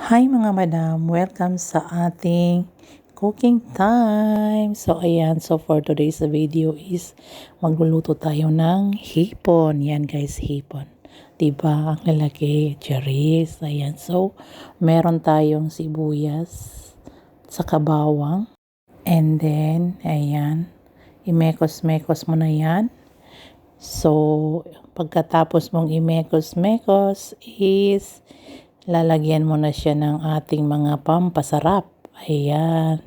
Hi mga madam, welcome sa ating cooking time. So ayan, so for today's video is magluluto tayo ng hipon. Yan guys, hipon. Diba? Ang lalaki, cherries. Ayan, so meron tayong sibuyas sa bawang. And then, ayan, imekos-mekos mo na yan. So, pagkatapos mong imekos-mekos is lalagyan mo na siya ng ating mga pampasarap. Ayan.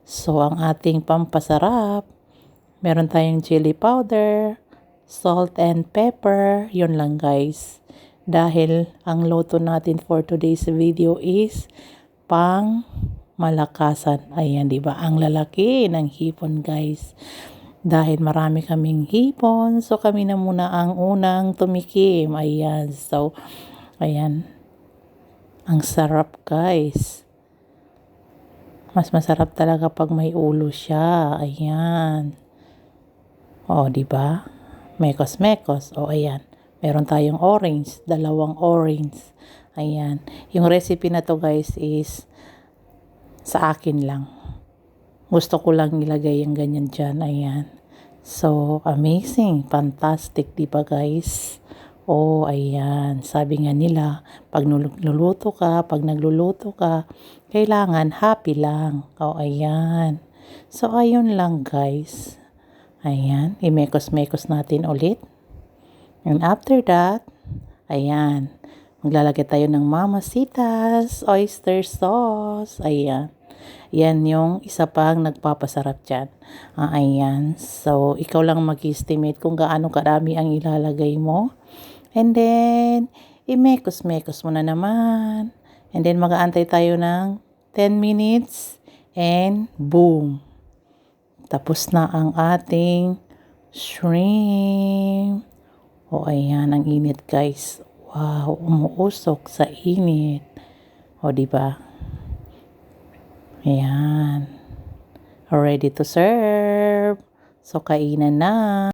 So, ang ating pampasarap, meron tayong chili powder, salt and pepper. Yun lang guys. Dahil ang luto natin for today's video is pang malakasan. Ayan, di ba? Ang lalaki ng hipon guys. Dahil marami kaming hipon, so kami na muna ang unang tumikim. Ayan. So, ayan. Ang sarap guys. Mas masarap talaga pag may ulo siya. Ayan. O, di ba? Mekos-mekos. O, ayan. Meron tayong orange. Dalawang orange. Ayan. Yung recipe na to guys is sa akin lang. Gusto ko lang ilagay yung ganyan dyan. Ayan. So, amazing. Fantastic. Diba guys? Oh, ayan. Sabi nga nila, pag nagluluto ka, kailangan happy lang. Oh, ayan. So, ayun lang guys. Ayan. Imekos-mekos natin ulit. And after that, ayan. Maglalagay tayo ng Mamacita's oyster sauce. Ayan. Yan yung isa pang nagpapasarap dyan. Ayan. So, ikaw lang mag-estimate kung gaano karami ang ilalagay mo. And then, imekos-mekos mo na naman. And then, mag-aantay tayo ng 10 minutes. And, boom. Tapos na ang ating shrimp. O, ayan. Ang init, guys. Wow. Umuusok sa init. O, diba? Ayan. Ready to serve. So, kainan na.